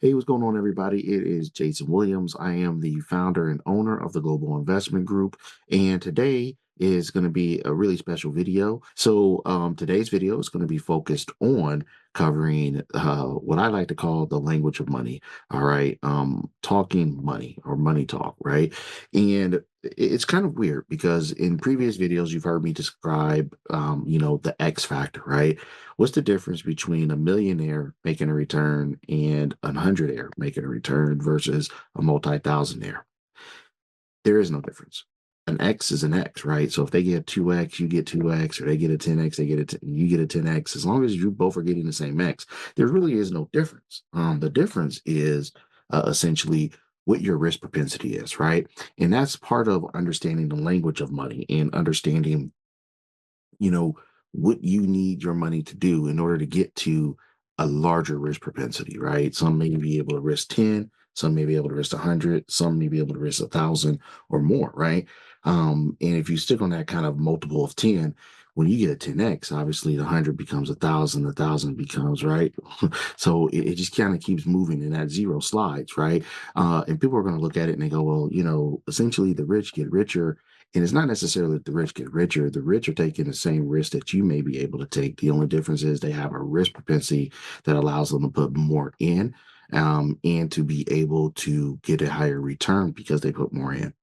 Hey, what's going on, everybody? It is Jason Williams. I am the founder and owner of the Global Investment Group, and today is going to be a really special video. Today's video is going to be focused on covering what I like to call the language of money. All right, talking money or money talk, right? And it's kind of weird because in previous videos you've heard me describe, the X factor, right? What's the difference between a millionaire making a return and a hundredaire making a return versus a multi-thousandaire? There is no difference. An X is an X, right? So if they get 2X, you get 2X, or they get a 10X, you get a 10X. As long as you both are getting the same X, there really is no difference. The difference is essentially what your risk propensity is, right? And that's part of understanding the language of money and understanding you know, what you need your money to do in order to get to a larger risk propensity, right? Some may be able to risk 10, some may be able to risk 100, some may be able to risk 1,000 or more, right? And if you stick on that kind of multiple of 10, when you get a 10x, obviously the 100 becomes 1,000, 1,000 becomes, right? So it just kind of keeps moving and that zero slides, right? And people are going to look at it and they go, well, essentially the rich get richer, and it's not necessarily that the rich get richer. The rich are taking the same risk that you may be able to take. The only difference is they have a risk propensity that allows them to put more in, and to be able to get a higher return because they put more in.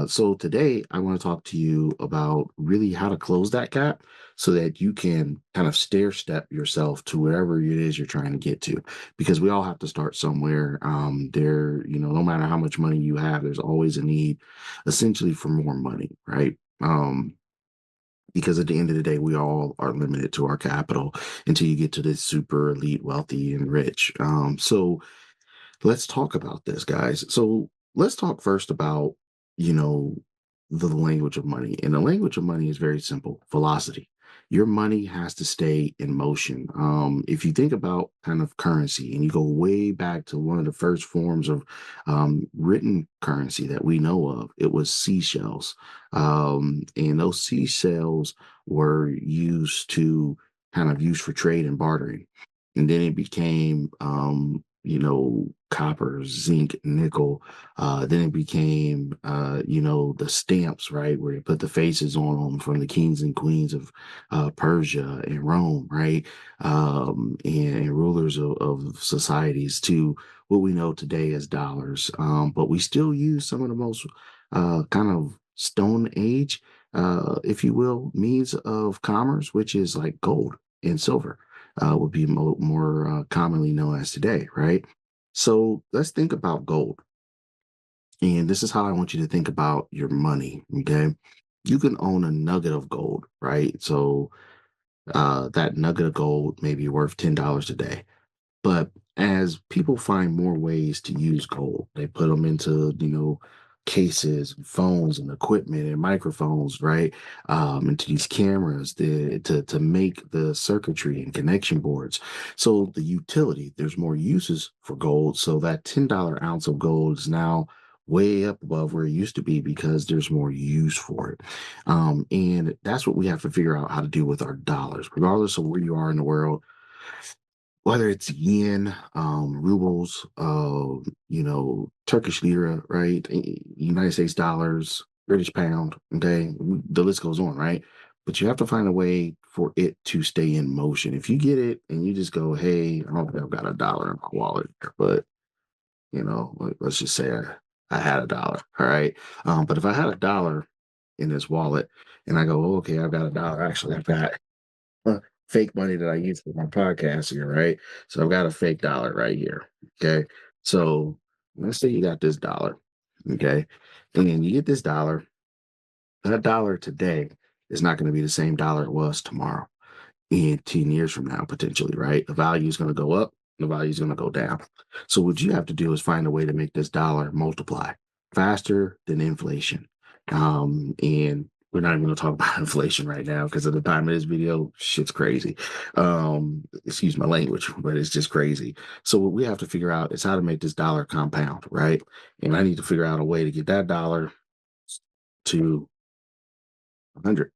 So today I want to talk to you about really how to close that gap so that you can kind of stair step yourself to wherever it is you're trying to get to, because we all have to start somewhere. No matter how much money you have, there's always a need essentially for more money, right? Because at the end of the day, we all are limited to our capital until you get to this super elite, wealthy, and rich. So let's talk about this, guys. So let's talk first about, you know, the language of money. And the language of money is very simple: velocity. Your money has to stay in motion. If you think about kind of currency and you go way back to one of the first forms of written currency that we know of, it was seashells. And those seashells were used to kind of use for trade and bartering. And then it became copper, zinc, nickel. Then it became, the stamps, right, where you put the faces on them from the kings and queens of Persia and Rome, right, and rulers of societies, to what we know today as dollars. But we still use some of the most kind of Stone Age, if you will, means of commerce, which is like gold and silver. Would be more commonly known as today, right? So let's think about gold. And this is how I want you to think about your money. Okay. You can own a nugget of gold, right? So that nugget of gold may be worth $10 today. But as people find more ways to use gold, they put them into, cases, and phones, and equipment, and microphones, right? Into these cameras to make the circuitry and connection boards. So the utility, there's more uses for gold. So that $10 ounce of gold is now way up above where it used to be because there's more use for it. And that's what we have to figure out how to do with our dollars, regardless of where you are in the world, whether it's yen, rubles, Turkish lira, right? United States dollars, British pound, okay? The list goes on, right? But you have to find a way for it to stay in motion. If you get it and you just go, hey, I don't think I've got a dollar in my wallet, but let's just say I had a dollar, all right? But if I had a dollar in this wallet and I go, oh, okay, I've got a dollar. Actually, I've got uh, fake money that I use for my podcast here, right? So I've got a fake dollar right here. Okay. So let's say you got this dollar. Okay. And then you get this dollar. That dollar today is not going to be the same dollar it was tomorrow, in 10 years from now, potentially, right? The value is going to go up, the value is going to go down. So what you have to do is find a way to make this dollar multiply faster than inflation. And we're not even going to talk about inflation right now because at the time of this video, shit's crazy. Excuse my language, but it's just crazy. So what we have to figure out is how to make this dollar compound, right? And I need to figure out a way to get that dollar to 100.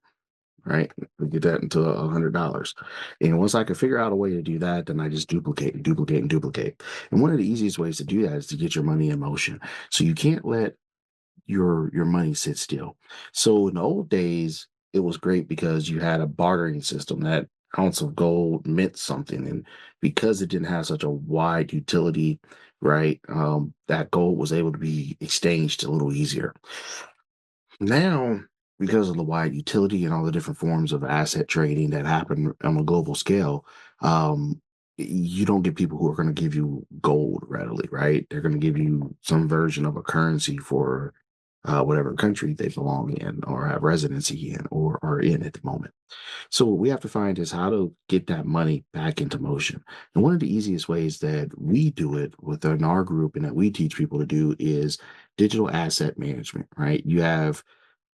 right? We get that into $100. And once I can figure out a way to do that, then I just duplicate and duplicate and duplicate. And one of the easiest ways to do that is to get your money in motion. So you can't let your money sit still. So in the old days, it was great because you had a bartering system. That ounce of gold meant something, and because it didn't have such a wide utility, right? That gold was able to be exchanged a little easier. Now, because of the wide utility and all the different forms of asset trading that happen on a global scale, you don't get people who are going to give you gold readily, right? They're going to give you some version of a currency for whatever country they belong in or have residency in or are in at the moment. So what we have to find is how to get that money back into motion. And one of the easiest ways that we do it within our group and that we teach people to do is digital asset management, right? You have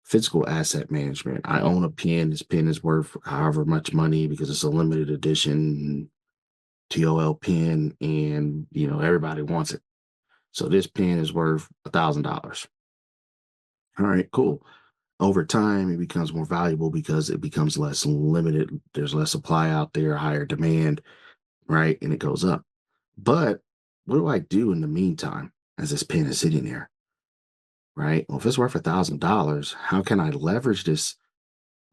physical asset management. I own a pen. This pen is worth however much money because it's a limited edition TOL pen, and everybody wants it. So this pen is worth $1,000. All right, cool. Over time, it becomes more valuable because it becomes less limited. There's less supply out there, higher demand, right? And it goes up. But what do I do in the meantime as this pen is sitting there, right? Well, if it's worth $1,000, how can I leverage this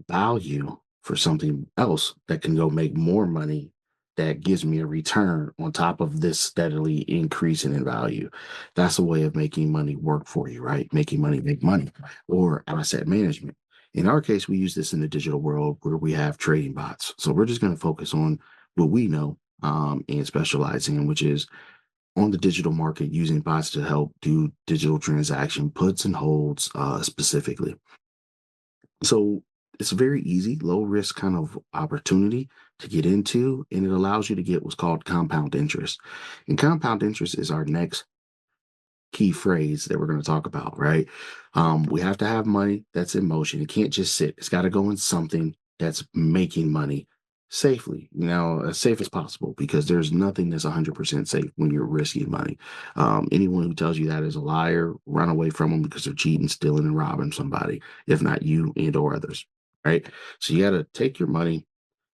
value for something else that can go make more money that gives me a return on top of this steadily increasing in value? That's a way of making money work for you, right? Making money make money, or asset management. In our case, we use this in the digital world where we have trading bots. So we're just going to focus on what we know and specialize in, which is on the digital market using bots to help do digital transaction puts and holds specifically. So it's a very easy, low risk kind of opportunity to get into, and it allows you to get what's called compound interest. And compound interest is our next key phrase that we're going to talk about, right? We have to have money that's in motion. It can't just sit. It's got to go in something that's making money safely, as safe as possible, because there's nothing that's 100% safe when you're risking money. Anyone who tells you that is a liar. Run away from them because they're cheating, stealing, and robbing somebody, if not you and or others, right? So you got to take your money,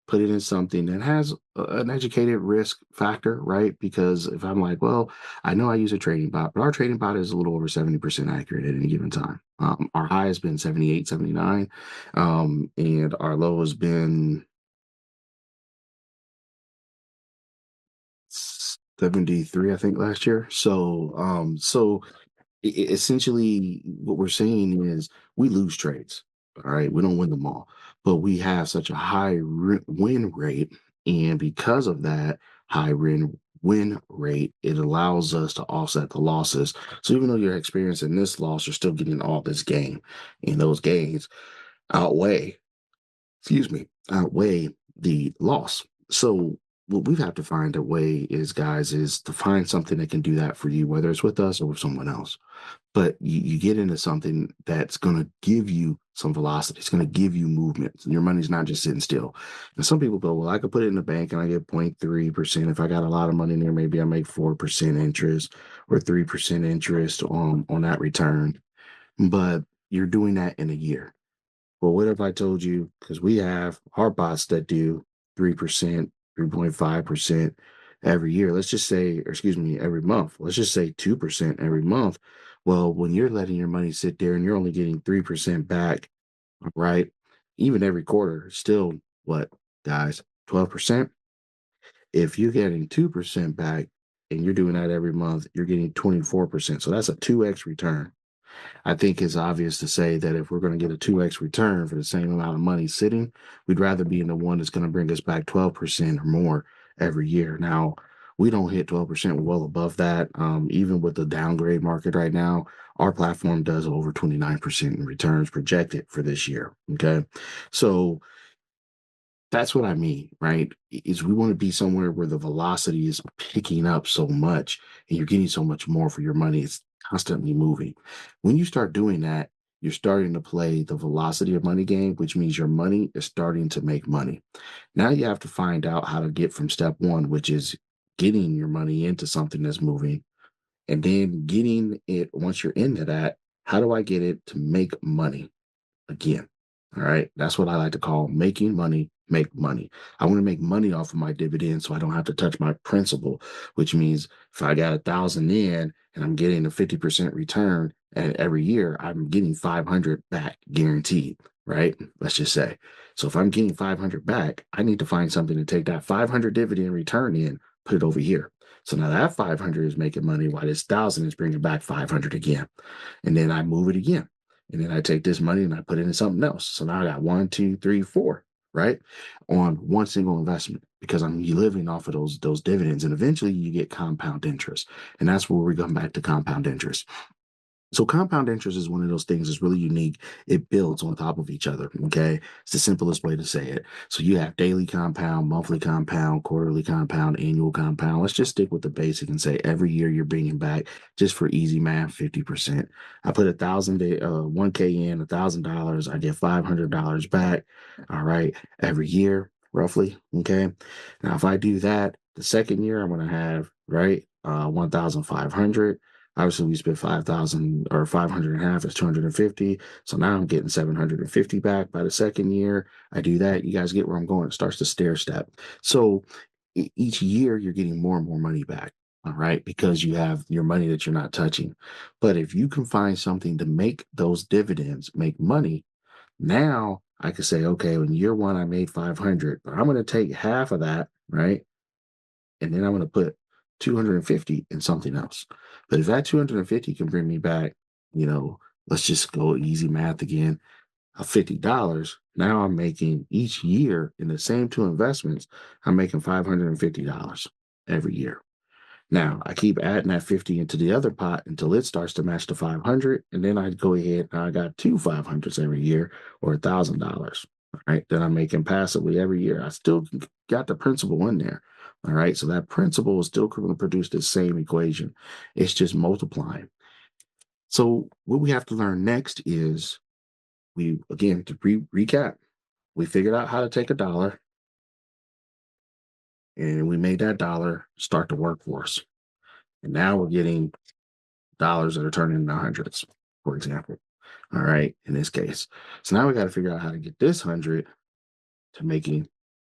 put it in something that has an educated risk factor, right? Because if I'm like, well, I know I use a trading bot, but our trading bot is a little over 70% accurate at any given time. Our high has been 78, 79, and our low has been 73, I think, last year. So essentially, what we're saying is we lose trades. All right, we don't win them all, but we have such a high win rate, and because of that high win rate, it allows us to offset the losses. So even though you're experiencing this loss, you're still getting all this gain, and those gains outweigh outweigh the loss. So what we have to find a way is, guys, is to find something that can do that for you, whether it's with us or with someone else. But you get into something that's going to give you some velocity. It's going to give you movement. Your money's not just sitting still. And some people go, well, I could put it in the bank and I get 0.3%. If I got a lot of money in there, maybe I make 4% interest or 3% interest on that return. But you're doing that in a year. Well, what if I told you, because we have our bots that do 3%, 3.5% every year. Let's just say, or excuse me, every month. Let's just say 2% every month. Well, when you're letting your money sit there and you're only getting 3% back, right? Even every quarter, still what, guys? 12%? If you're getting 2% back and you're doing that every month, you're getting 24%. So that's a 2x return. I think it's obvious to say that if we're going to get a 2x return for the same amount of money sitting, we'd rather be in the one that's going to bring us back 12% or more every year. Now, we don't hit 12%, we're well above that. Even with the downgrade market right now, our platform does over 29% in returns projected for this year. Okay. So that's what I mean, right? Is we want to be somewhere where the velocity is picking up so much and you're getting so much more for your money. It's constantly moving. When you start doing that, you're starting to play the velocity of money game, which means your money is starting to make money. Now you have to find out how to get from step one, which is getting your money into something that's moving, and then getting it once you're into that. How do I get it to make money again? All right. That's what I like to call making money, make money. I want to make money off of my dividends so I don't have to touch my principal, which means if I got 1,000 in and I'm getting a 50% return and every year, I'm getting 500 back guaranteed, right? Let's just say. So if I'm getting 500 back, I need to find something to take that 500 dividend return in, put it over here. So now that 500 is making money while this 1,000 is bringing back 500 again. And then I move it again. And then I take this money and I put it in something else. So now I got one, two, three, four, right? On one single investment because I'm living off of those dividends. And eventually you get compound interest. And that's where we come back to compound interest. So compound interest is one of those things that's really unique. It builds on top of each other. Okay. It's the simplest way to say it. So you have daily compound, monthly compound, quarterly compound, annual compound. Let's just stick with the basic and say every year you're bringing back, just for easy math, 50%. I put 1K in, $1,000. I get $500 back. All right. Every year, roughly. Okay. Now, if I do that, the second year, I'm going to have, right, 1,500. Obviously, we spent 5,000 or 500 and a half is 250. So now I'm getting 750 back by the second year. I do that. You guys get where I'm going. It starts to stair step. So each year you're getting more and more money back. All right. Because you have your money that you're not touching. But if you can find something to make those dividends make money, now I could say, okay, in year one, I made 500, but I'm going to take half of that. Right. And then I'm going to put 250 in something else. But if that 250 can bring me back, you know, let's just go easy math again, $50. Now I'm making each year in the same two investments, I'm making $550 every year. Now I keep adding that 50 into the other pot until it starts to match the 500. And then I go ahead and I got two 500s every year or $1,000. Right. That I'm making passively every year. I still got the principal in there. All right. So that principal is still going to produce the same equation. It's just multiplying. So what we have to learn next is we, again, to recap, we figured out how to take a dollar and we made that dollar start to work for us. And now we're getting dollars that are turning into hundreds, for example. All right, in this case. So now we got to figure out how to get this 100 to making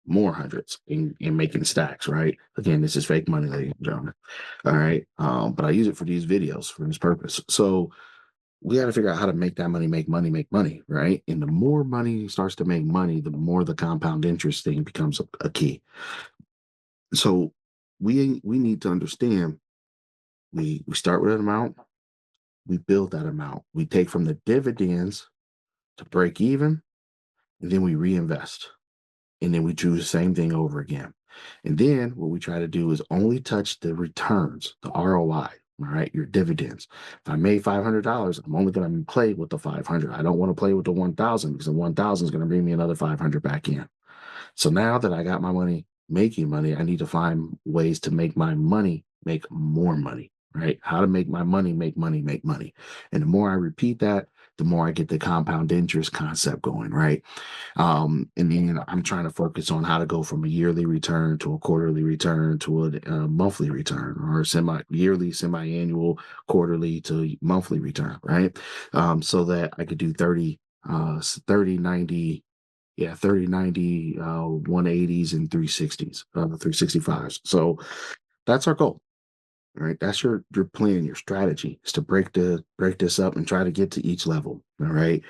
more hundreds and making stacks, right? Again, this is fake money, ladies and gentlemen. All right. But I use it for these videos for this purpose. So we got to figure out how to make that money, make money, right? And the more money starts to make money, the more the compound interest thing becomes a key. So we need to understand we start with an amount, we build that amount. We take from the dividends to break even, and then we reinvest. And then we do the same thing over again. And then what we try to do is only touch the returns, the ROI, all right, your dividends. If I made $500, I'm only going to play with the 500. I don't want to play with the 1,000 because the 1,000 is going to bring me another 500 back in. So now that I got my money making money, I need to find ways to make my money make more money, right? How to make my money make money, make money. And the more I repeat that, the more I get the compound interest concept going, right? And then I'm trying to focus on how to go from a yearly return to a quarterly return to a monthly return or semi-yearly, semi-annual, quarterly to monthly return, right? So that I could do 30, 90, yeah, 30, 90, 180s and 360s, 365s. So that's our goal. Right. That's your plan, your strategy is to break this up and try to get to each level. All right.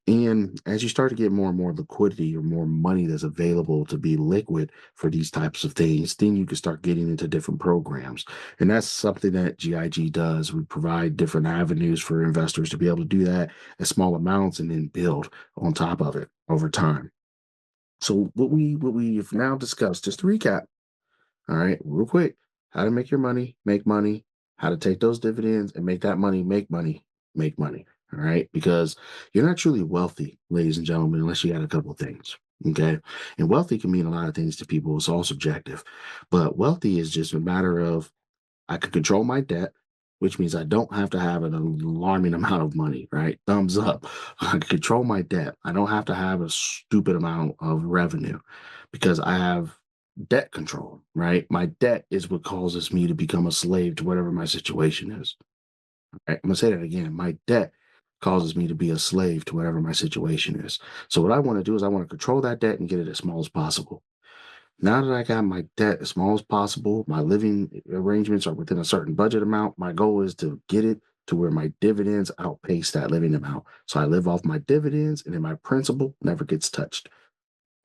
And as you start to get more and more liquidity or more money that's available to be liquid for these types of things, then you can start getting into different programs. And that's something that GIG does. We provide different avenues for investors to be able to do that at small amounts and then build on top of it over time. So what we've now discussed, just to recap, all right, real quick, how to make money, how to take those dividends and make that money, make money, make money. All right, because you're not truly wealthy, ladies and gentlemen, unless you got a couple of things. Okay, and wealthy can mean a lot of things to people. It's all subjective, but wealthy is just a matter of I can control my debt, which means I don't have to have an alarming amount of money, right? Thumbs up. I can control my debt. I don't have to have a stupid amount of revenue because I have debt control, right? My debt is what causes me to become a slave to whatever my situation is. Right? I'm going to say that again. My debt causes me to be a slave to whatever my situation is. So what I want to do is I want to control that debt and get it as small as possible. Now that I got my debt as small as possible, my living arrangements are within a certain budget amount. My goal is to get it to where my dividends outpace that living amount. So I live off my dividends and then my principal never gets touched.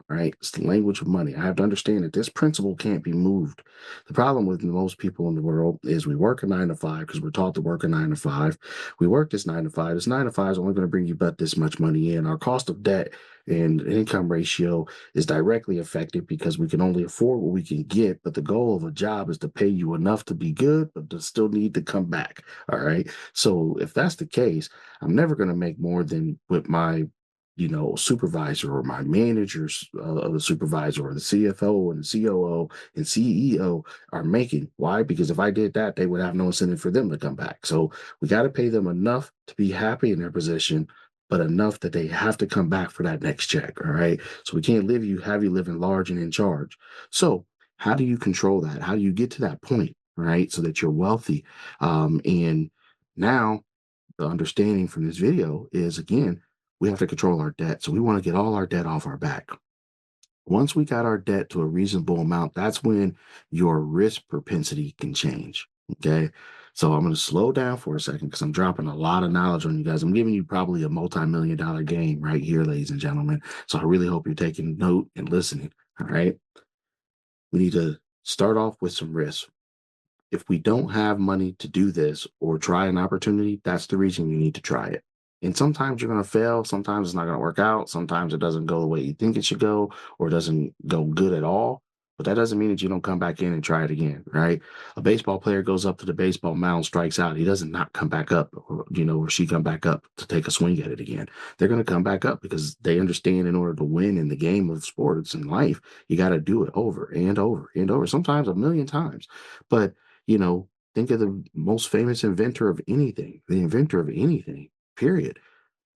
Right? It's the language of money. I have to understand that this principle can't be moved. The problem with most people in the world is we work a 9 to 5 because we're taught to work a 9 to 5. We work this 9 to 5. This 9 to 5 is only going to bring you but this much money in. Our cost of debt and income ratio is directly affected because we can only afford what we can get. But the goal of a job is to pay you enough to be good, but to still need to come back. All right. So if that's the case, I'm never going to make more than with my supervisor or my managers of the supervisor or the CFO and the COO and CEO are making. Why? Because if I did that, they would have no incentive for them to come back. So we got to pay them enough to be happy in their position, but enough that they have to come back for that next check. All right. So we can't have you living large and in charge. So how do you control that? How do you get to that point? Right. So that you're wealthy. And now the understanding from this video is again, we have to control our debt. So we want to get all our debt off our back. Once we got our debt to a reasonable amount, that's when your risk propensity can change. Okay. So I'm going to slow down for a second because I'm dropping a lot of knowledge on you guys. I'm giving you probably a multi-million-dollar game right here, ladies and gentlemen. So I really hope you're taking note and listening. All right. We need to start off with some risk. If we don't have money to do this or try an opportunity, that's the reason you need to try it. And sometimes you're going to fail. Sometimes it's not going to work out. Sometimes it doesn't go the way you think it should go or it doesn't go good at all. But that doesn't mean that you don't come back in and try it again, right? A baseball player goes up to the baseball mound, strikes out. He doesn't not come back up, or she come back up to take a swing at it again. They're going to come back up because they understand in order to win in the game of sports and life, you got to do it over and over and over, sometimes a million times. But think of the most famous inventor of anything, the inventor of anything, period.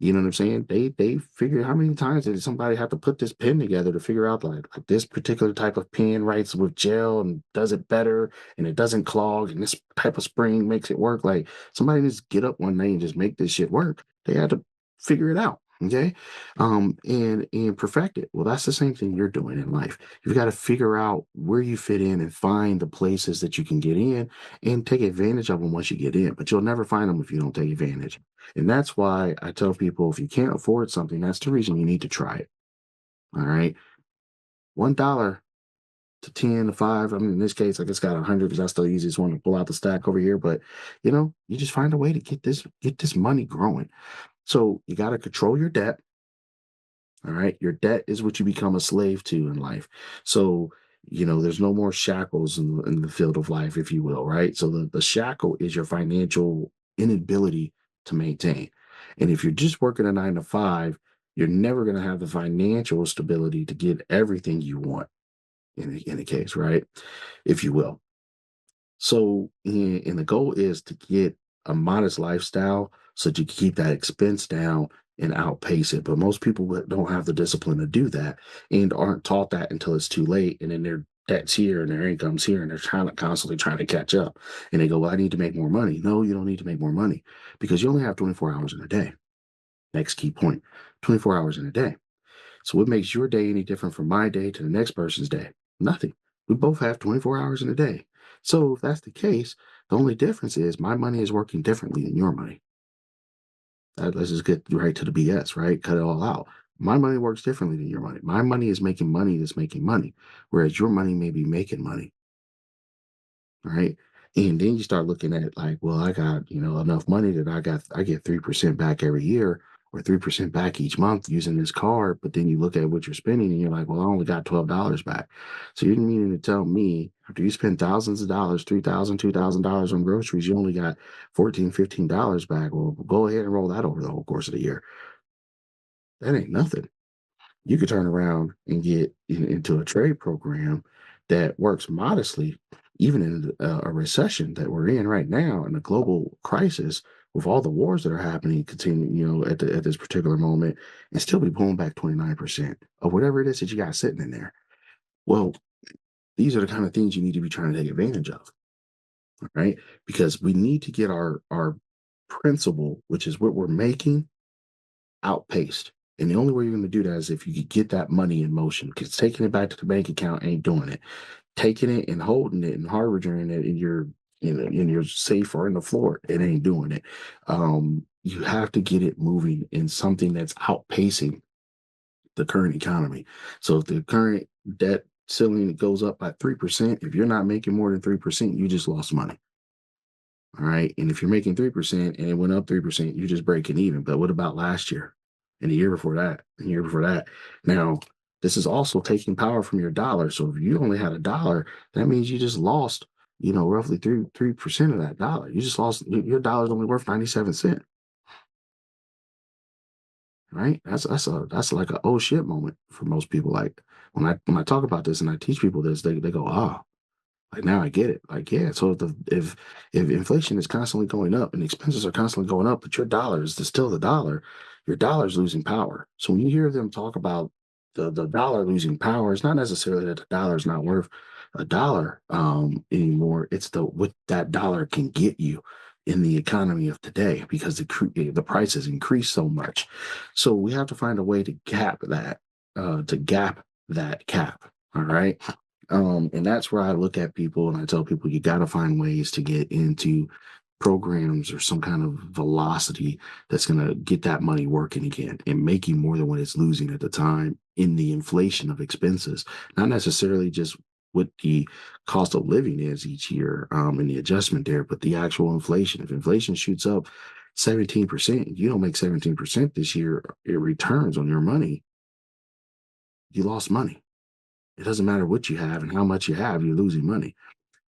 You know what I'm saying? They figure how many times did somebody have to put this pen together to figure out like this particular type of pen writes with gel and does it better and it doesn't clog and this type of spring makes it work. Like somebody just get up one day and just make this shit work. They had to figure it out. Okay. And perfect it. Well, that's the same thing you're doing in life. You've got to figure out where you fit in and find the places that you can get in and take advantage of them once you get in. But you'll never find them if you don't take advantage. And that's why I tell people if you can't afford something, that's the reason you need to try it. All right. $1 to 10 to 5. I mean, in this case, I just got 100 because that's the easiest one to pull out the stack over here. But you just find a way to get this money growing. So you got to control your debt. All right. Your debt is what you become a slave to in life. So, there's no more shackles in the field of life, if you will. Right. So the shackle is your financial inability to maintain. And if you're just working a 9 to 5, you're never going to have the financial stability to get everything you want in a case, right? If you will. So, and the goal is to get a modest lifestyle so that you can keep that expense down and outpace it. But most people don't have the discipline to do that and aren't taught that until it's too late. And then their debt's here and their income's here and they're constantly trying to catch up. And they go, well, I need to make more money. No, you don't need to make more money because you only have 24 hours in a day. Next key point, 24 hours in a day. So what makes your day any different from my day to the next person's day? Nothing. We both have 24 hours in a day. So if that's the case, the only difference is my money is working differently than your money. Let's just get right to the BS, right? Cut it all out. My money works differently than your money. My money is making money that's making money, whereas your money may be making money. Right. And then you start looking at like, well, I got, enough money that I get 3% back every year or 3% back each month using this card. But then you look at what you're spending and you're like, well, I only got $12 back. So you're meaning to tell me after you spend thousands of dollars, $3,000, $2,000 on groceries, you only got $14, $15 back. Well, go ahead and roll that over the whole course of the year. That ain't nothing. You could turn around and get into a trade program that works modestly, even in a recession that we're in right now, in a global crisis with all the wars that are happening, continue, at this particular moment, and still be pulling back 29% of whatever it is that you got sitting in there. Well, these are the kind of things you need to be trying to take advantage of, right? Because we need to get our principal, which is what we're making, outpaced. And the only way you're going to do that is if you could get that money in motion, because taking it back to the bank account ain't doing it. Taking it and holding it and harboring it in your in your safe or in the floor, it ain't doing it. You have to get it moving in something that's outpacing the current economy. So if the current debt ceiling goes up by 3%, if you're not making more than 3%, you just lost money. All right. And if you're making 3% and it went up 3%, you're just breaking even. But what about last year and the year before that and the year before that? Now, this is also taking power from your dollar. So if you only had a dollar, that means you just lost, roughly 3% of that dollar. You just lost your dollar's only worth 97 cents, right? That's like a oh shit moment for most people. Like when I talk about this and I teach people this, they go, oh, like now I get it. Like, yeah, so if inflation is constantly going up and expenses are constantly going up, but your dollar is still the dollar, your dollar's losing power. So when you hear them talk about the dollar losing power, it's not necessarily that the dollar is not worth a dollar anymore. It's the what that dollar can get you in the economy of today because the prices increase so much. So we have to find a way to gap that cap. All right. And that's where I look at people and I tell people you got to find ways to get into programs or some kind of velocity that's going to get that money working again and making more than what it's losing at the time in the inflation of expenses, not necessarily just what the cost of living is each year and the adjustment there, but the actual inflation. If inflation shoots up 17%, you don't make 17% this year, it returns on your money, you lost money. It doesn't matter what you have and how much you have, you're losing money.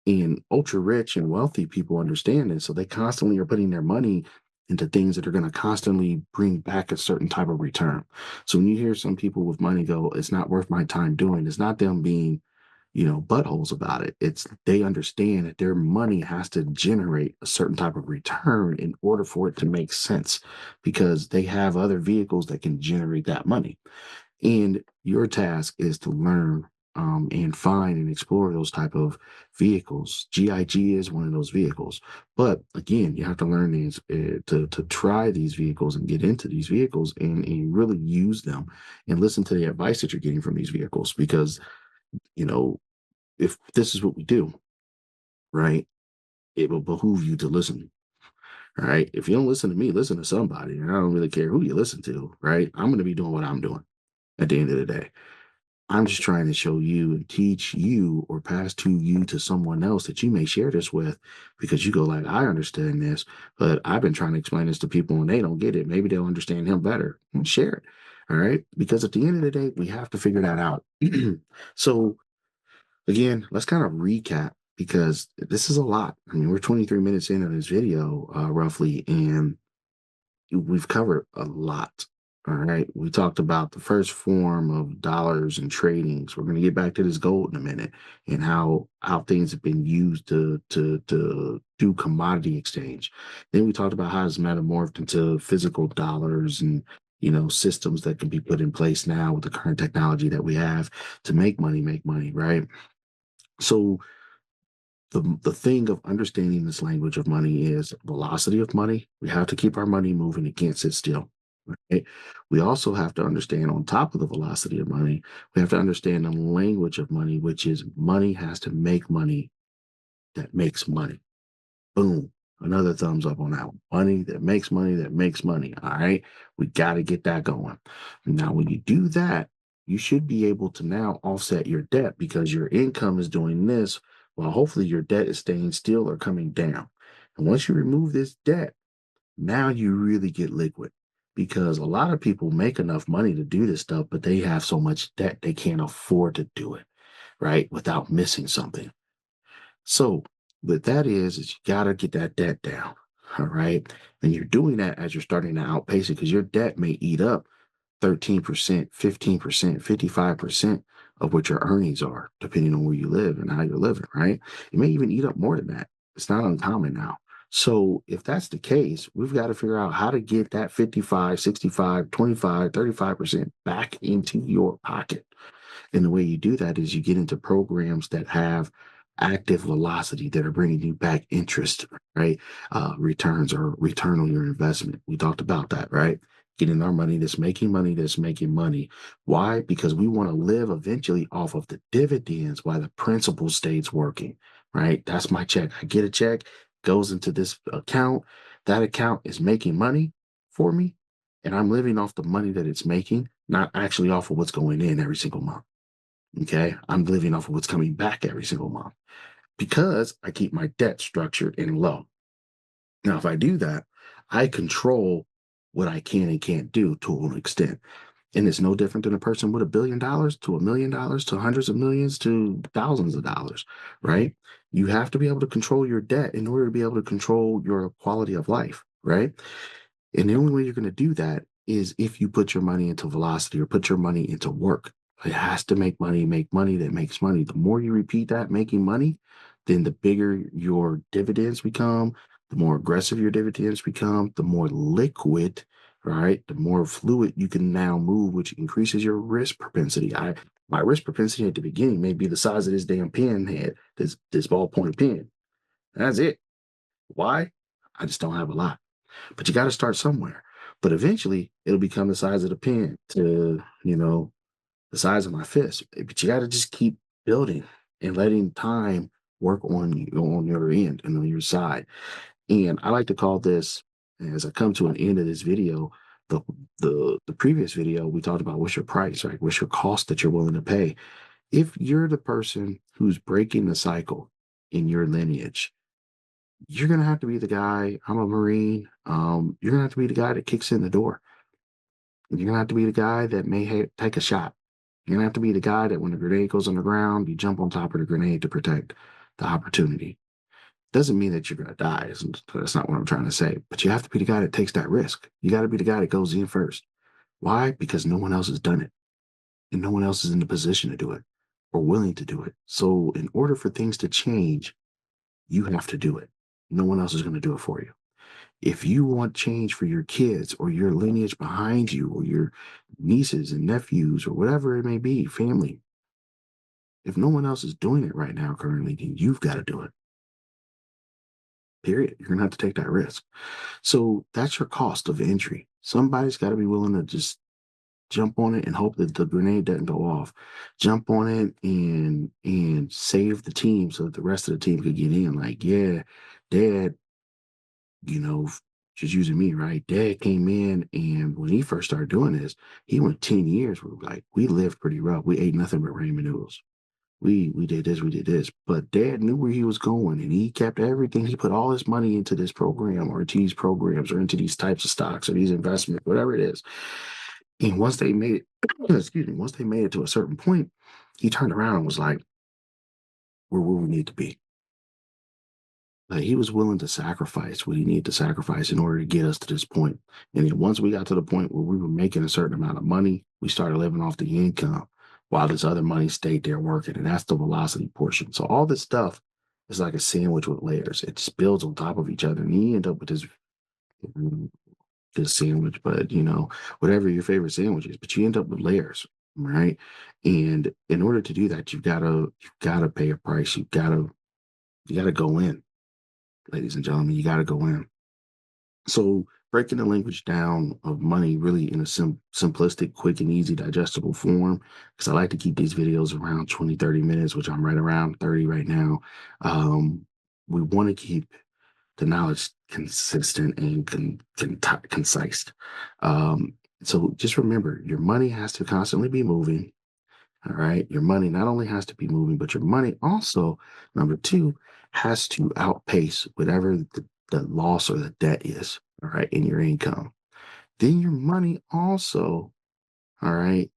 And ultra rich and wealthy people understand this. So they constantly are putting their money into things that are going to constantly bring back a certain type of return. So when you hear some people with money go, it's not worth my time doing, it's not them being, buttholes about it. It's they understand that their money has to generate a certain type of return in order for it to make sense because they have other vehicles that can generate that money. And your task is to learn and find and explore those type of vehicles. GIG is one of those vehicles. But again, you have to learn these to try these vehicles and get into these vehicles and really use them and listen to the advice that you're getting from these vehicles. Because, you know, if this is what we do, right, it will behoove you to listen. All right. If you don't listen to me, listen to somebody. And I don't really care who you listen to, right? I'm going to be doing what I'm doing at the end of the day. I'm just trying to show you and teach you or pass to you to someone else that you may share this with because you go like, I understand this, but I've been trying to explain this to people and they don't get it. Maybe they'll understand him better and share it. All right. Because at the end of the day, we have to figure that out. So again, let's kind of recap because this is a lot. I mean, we're 23 minutes into this video, roughly, and we've covered a lot. All right. We talked about the first form of dollars and tradings. We're going to get back to this gold in a minute and how things have been used to do commodity exchange. Then we talked about how it's metamorphed into physical dollars and systems that can be put in place now with the current technology that we have to make money, right? So the thing of understanding this language of money is velocity of money. We have to keep our money moving. It can't sit still. Right? We also have to understand on top of the velocity of money, we have to understand the language of money, which is money has to make money that makes money. Boom. Another thumbs up on that one. Money that makes money that makes money. All right. We got to get that going. Now, when you do that, you should be able to now offset your debt because your income is doing this while hopefully your debt is staying still or coming down. And once you remove this debt, now you really get liquid because a lot of people make enough money to do this stuff, but they have so much debt they can't afford to do it, right? Without missing something. So what that is you got to get that debt down. All right. And you're doing that as you're starting to outpace it because your debt may eat up 13%, 15%, 55% of what your earnings are, depending on where you live and how you're living, right? It may even eat up more than that. It's not uncommon now. So if that's the case, we've got to figure out how to get that 55, 65, 25, 35% back into your pocket. And the way you do that is you get into programs that have active velocity that are bringing you back interest, right? Returns or return on your investment. We talked about that, right? getting our money that's making money that's making money. Why? Because we want to live eventually off of the dividends while the principal stays working, right? That's my check. I get a check, goes into this account. That account is making money for me, and I'm living off the money that it's making, not actually off of what's going in every single month. Okay. I'm living off of what's coming back every single month because I keep my debt structured and low. Now, if I do that, I control what I can and can't do to an extent. And it's no different than a person with $1 billion to $1 million to hundreds of millions to thousands of dollars, right? You have to be able to control your debt in order to be able to control your quality of life, right? And the only way you're going to do that is if you put your money into velocity or put your money into work. It has to make money that makes money. The more you repeat that making money, then the bigger your dividends become, the more aggressive your dividends become, the more liquid, right? The more fluid you can now move, which increases your risk propensity. My risk propensity at the beginning may be the size of this damn pen head, this ballpoint pen. That's it. Why? I just don't have a lot. But you got to start somewhere. But eventually, it'll become the size of the pen to, the size of my fist. But you got to just keep building and letting time work on you on your end and on your side. And I like to call this, as I come to an end of this video, the the previous video we talked about what's your price, right? What's your cost that you're willing to pay? If you're the person who's breaking the cycle in your lineage, you're gonna have to be the guy. I'm a Marine. You're gonna have to be the guy that kicks in the door. You're gonna have to be the guy that may take a shot. You're gonna have to be the guy that when the grenade goes on the ground, you jump on top of the grenade to protect the opportunity. Doesn't mean that you're gonna die. That's not what I'm trying to say. But you have to be the guy that takes that risk. You got to be the guy that goes in first. Why? Because no one else has done it, and no one else is in the position to do it or willing to do it. So, in order for things to change, you have to do it. No one else is going to do it for you. If you want change for your kids or your lineage behind you or your nieces and nephews or whatever it may be, family, if no one else is doing it right now currently, then you've got to do it. Period. You're going to have to take that risk. So that's your cost of entry. Somebody's got to be willing to just jump on it and hope that the grenade doesn't go off. Jump on it and save the team so that the rest of the team could get in. Like, yeah, dad, you know, just using me, right? Dad came in, and when he first started doing this, he went 10 years where like we lived pretty rough. We ate nothing but ramen noodles. We did this, we did this. But dad knew where he was going, and he kept everything. He put all his money into this program or into these programs or into these types of stocks or these investments, whatever it is. And once they made it, excuse me, once they made it to a certain point, he turned around and was like, we're where we need to be. Like he was willing to sacrifice what he needed to sacrifice in order to get us to this point. And then once we got to the point where we were making a certain amount of money, we started living off the income while this other money stayed there working. And that's the velocity portion. So all this stuff is like a sandwich with layers. It just builds on top of each other. And you end up with this sandwich, but whatever your favorite sandwich is, but you end up with layers, right? And in order to do that, you've gotta pay a price. You gotta go in, ladies and gentlemen, you got to go in. So breaking the language down of money really in a simplistic, quick and easy, digestible form, because I like to keep these videos around 20, 30 minutes, which I'm right around 30 right now. Um, we want to keep the knowledge consistent and concise. Um, so just remember, your money has to constantly be moving. All right. Your money not only has to be moving, but your money also, number two, has to outpace whatever the loss or the debt is, all right, in your income. Then your money also, all right,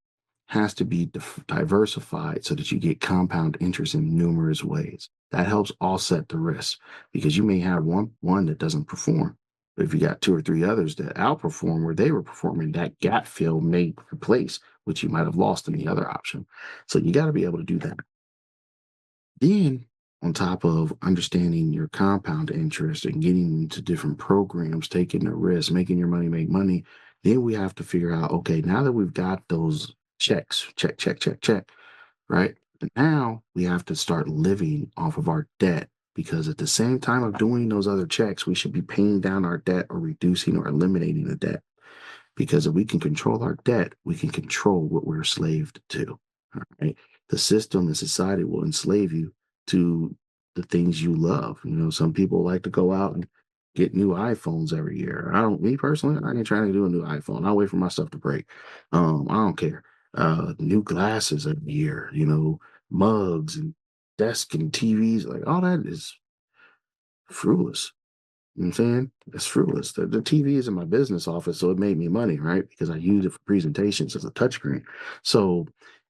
has to be diversified so that you get compound interest in numerous ways. That helps offset the risk because you may have one that doesn't perform. But if you got two or three others that outperform where they were performing, that gap fill may replace what you might have lost in the other option. So you got to be able to do that. Then, on top of understanding your compound interest and getting into different programs, taking the risk, making your money make money, then we have to figure out, okay, now that we've got those checks, check, check, check, check, right? But now we have to start living off of our debt because at the same time of doing those other checks, we should be paying down our debt or reducing or eliminating the debt Because if we can control our debt, we can control what we're enslaved to. All right. The system and society will enslave you to the things you love. Some people like to go out and get new iPhones every year. Me personally, I ain't trying to do a new iPhone. I'll wait for my stuff to break. I don't care. New glasses every year, mugs and desks and TVs, like all that is frivolous. You know what I'm saying? It's fruitless. The TV is in my business office, so it made me money, right? Because I use it for presentations as a touchscreen. So,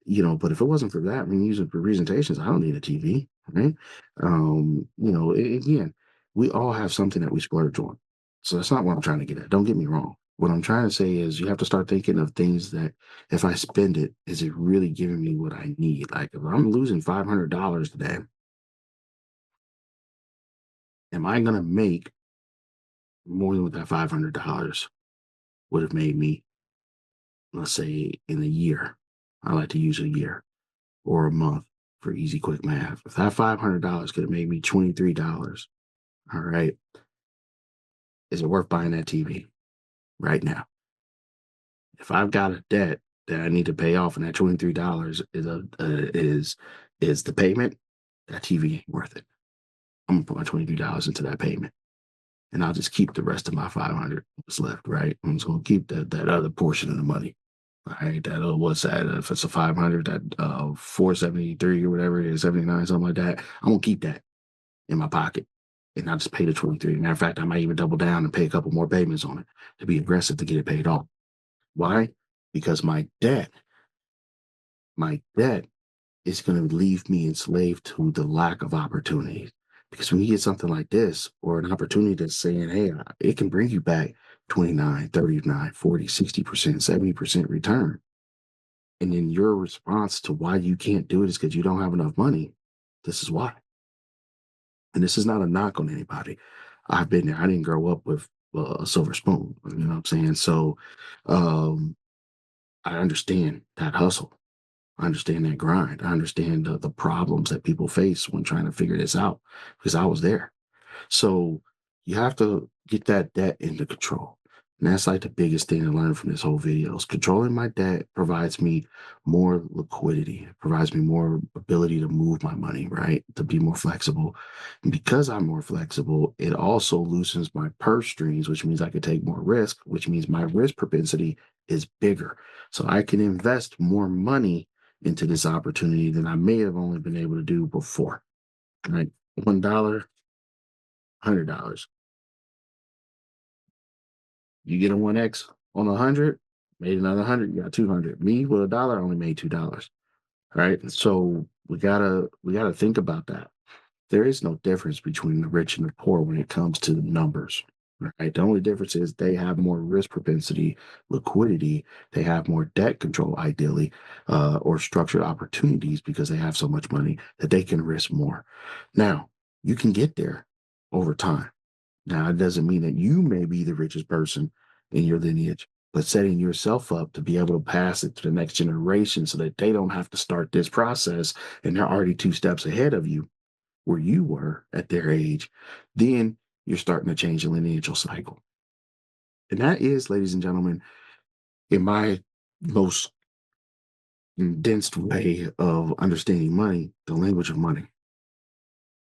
but if it wasn't for that, I mean, use it for presentations, I don't need a TV, right? Again, we all have something that we splurge on. So that's not what I'm trying to get at. Don't get me wrong. What I'm trying to say is you have to start thinking of things that if I spend it, is it really giving me what I need? Like if I'm losing $500 today, am I going to make more than what that $500 would have made me, let's say, in a year? I like to use a year or a month for easy, quick math. If that $500 could have made me $23, all right, is it worth buying that TV right now? If I've got a debt that I need to pay off, and that $23 is the payment, that TV ain't worth it. I'm gonna put my $23 into that payment, and I'll just keep the rest of my 500 what's left. Right, I'm just gonna keep that other portion of the money. All right, that what's that? If it's a 500, that 473 or whatever it is, 79, something like that. I'm gonna keep that in my pocket, and I'll just pay the 23. Matter of fact, I might even double down and pay a couple more payments on it to be aggressive to get it paid off. Why? Because my debt is going to leave me enslaved to the lack of opportunities. Because when you get something like this, or an opportunity that's saying, hey, it can bring you back 29, 39, 40, 60%, 70% return. And then your response to why you can't do it is because you don't have enough money. This is why. And this is not a knock on anybody. I've been there. I didn't grow up with a silver spoon. You know what I'm saying? So um, I understand that hustle. I understand that grind. I understand the problems that people face when trying to figure this out because I was there. So you have to get that debt into control. And that's like the biggest thing to learn from this whole video is controlling my debt provides me more liquidity, it provides me more ability to move my money, right? To be more flexible. And because I'm more flexible, it also loosens my purse strings, which means I can take more risk, which means my risk propensity is bigger. So I can invest more money into this opportunity than I may have only been able to do before. Right? $1, $100. You get a 1x on 100, made another 100, you got 200. Me with $1, I only made $2. Right? So we gotta think about that. There is no difference between the rich and the poor when it comes to the numbers. Right. The only difference is they have more risk propensity, liquidity, they have more debt control, ideally, or structured opportunities because they have so much money that they can risk more. Now, you can get there over time. Now, it doesn't mean that you may be the richest person in your lineage, but setting yourself up to be able to pass it to the next generation so that they don't have to start this process and they're already 2 steps ahead of you where you were at their age, then you're starting to change the lineage cycle. And that is, ladies and gentlemen, in my most condensed way of understanding money, the language of money.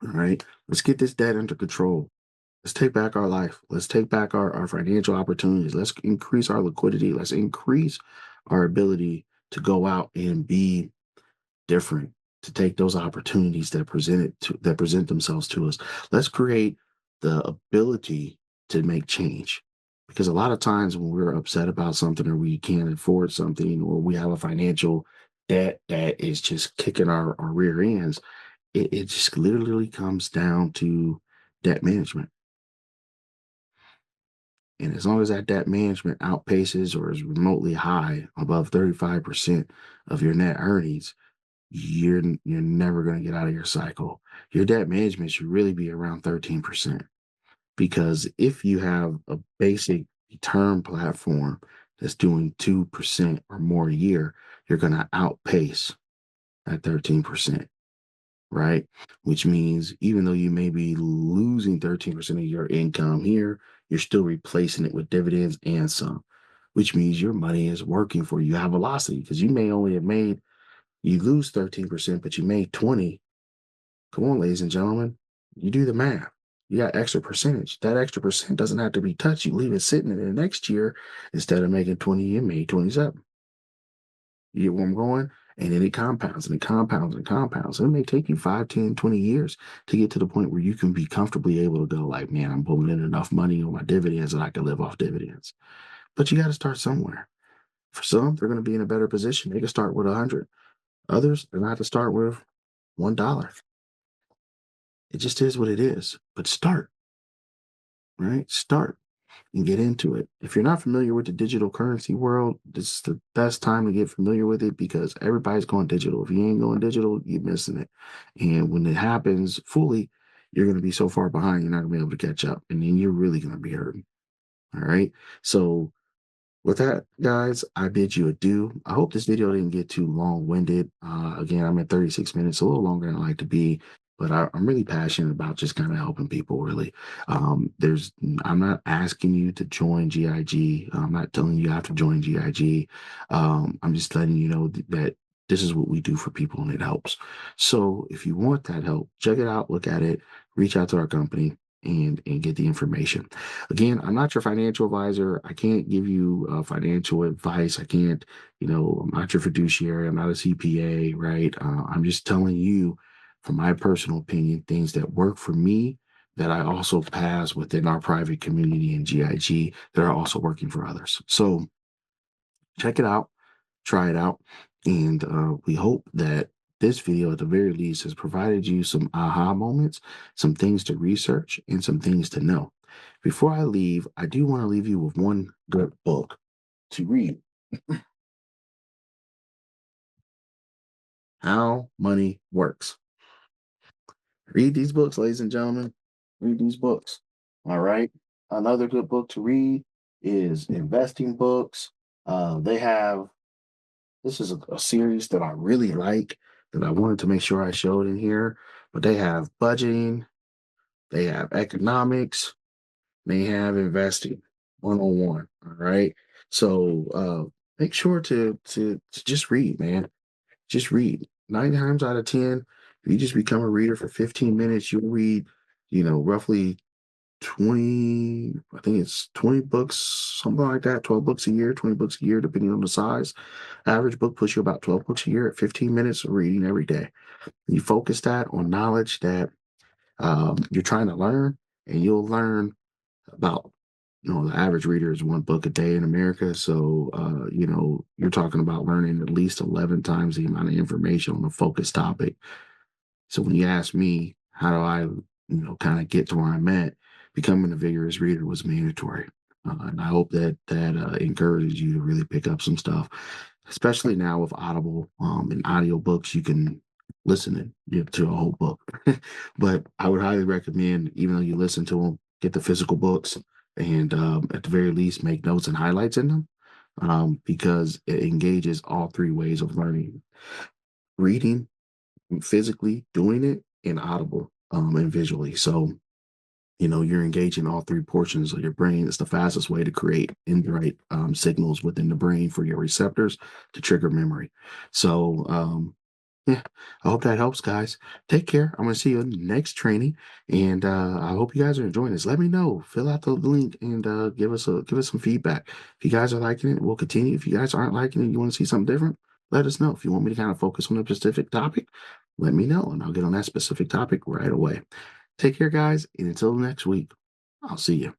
All right. Let's get this debt under control. Let's take back our life. Let's take back our financial opportunities. Let's increase our liquidity. Let's increase our ability to go out and be different, to take those opportunities that present themselves to us. Let's create the ability to make change. Because a lot of times when we're upset about something or we can't afford something or we have a financial debt that is just kicking our rear ends, it just literally comes down to debt management. And as long as that debt management outpaces or is remotely high, above 35% of your net earnings, you're never going to get out of your cycle. Your debt management should really be around 13%. Because if you have a basic term platform that's doing 2% or more a year, you're going to outpace that 13%, right? Which means even though you may be losing 13% of your income here, you're still replacing it with dividends and some, which means your money is working for you. You have velocity because you may only have made, you lose 13%, but you made 20. Come on, ladies and gentlemen, you do the math. You got extra percentage. That extra percent doesn't have to be touched. You leave it sitting in the next year instead of making 20, you made 27. You get where I'm going? And then it compounds and it compounds and compounds. And it may take you 5, 10, 20 years to get to the point where you can be comfortably able to go like, man, I'm pulling in enough money on my dividends that I can live off dividends. But you got to start somewhere. For some, they're going to be in a better position. They can start with 100. Others, they're going to have to start with $1. It just is what it is. But start, right? Start and get into it. If you're not familiar with the digital currency world, this is the best time to get familiar with it because everybody's going digital. If you ain't going digital, you're missing it. And when it happens fully, you're going to be so far behind, you're not going to be able to catch up. And then you're really going to be hurting. All right. So with that, guys, I bid you adieu. I hope this video didn't get too long-winded. Again, I'm at 36 minutes, a little longer than I like to be, but I'm really passionate about just kind of helping people, really. I'm not asking you to join GIG. I'm not telling you have to join GIG. I'm just letting you know that this is what we do for people and it helps. So if you want that help, check it out, look at it, reach out to our company and get the information. Again, I'm not your financial advisor. I can't give you financial advice. I can't, I'm not your fiduciary. I'm not a CPA, right? I'm just telling you, from my personal opinion, things that work for me that I also pass within our private community in GIG that are also working for others. So check it out, try it out, and we hope that this video, at the very least, has provided you some aha moments, some things to research, and some things to know. Before I leave, I do want to leave you with one good book to read. How Money Works. Read these books, ladies and gentlemen. Read these books. All right. Another good book to read is investing books. They have, this is a series that I really like that I wanted to make sure I showed in here, but they have budgeting, they have economics, they have investing 101. All right. So make sure to just read, man. Just read. 9 times out of 10, if you just become a reader for 15 minutes, you'll read, roughly 20, I think it's 20 books, something like that, 12 books a year, 20 books a year, depending on the size. Average book puts you about 12 books a year at 15 minutes of reading every day. You focus that on knowledge that you're trying to learn, and you'll learn about, the average reader is 1 book a day in America. So, you're talking about learning at least 11 times the amount of information on a focused topic. So when you ask me, how do I, kind of get to where I'm at, becoming a vigorous reader was mandatory. And I hope that encourages you to really pick up some stuff, especially now with Audible and audiobooks. You can listen and get to a whole book. But I would highly recommend, even though you listen to them, get the physical books and at the very least make notes and highlights in them because it engages all three ways of learning: reading, physically doing it, and audible and visually. So you're engaging all three portions of your brain. It's the fastest way to create indirect signals within the brain for your receptors to trigger memory. So yeah, I hope that helps, guys. Take care. I'm going to see you in the next training, and I hope you guys are enjoying this. Let me know. Fill out the link and give us some feedback. If you guys are liking it, we'll continue. If you guys aren't liking it, you want to see something different, let us know. If you want me to kind of focus on a specific topic, let me know, and I'll get on that specific topic right away. Take care, guys, and until next week, I'll see you.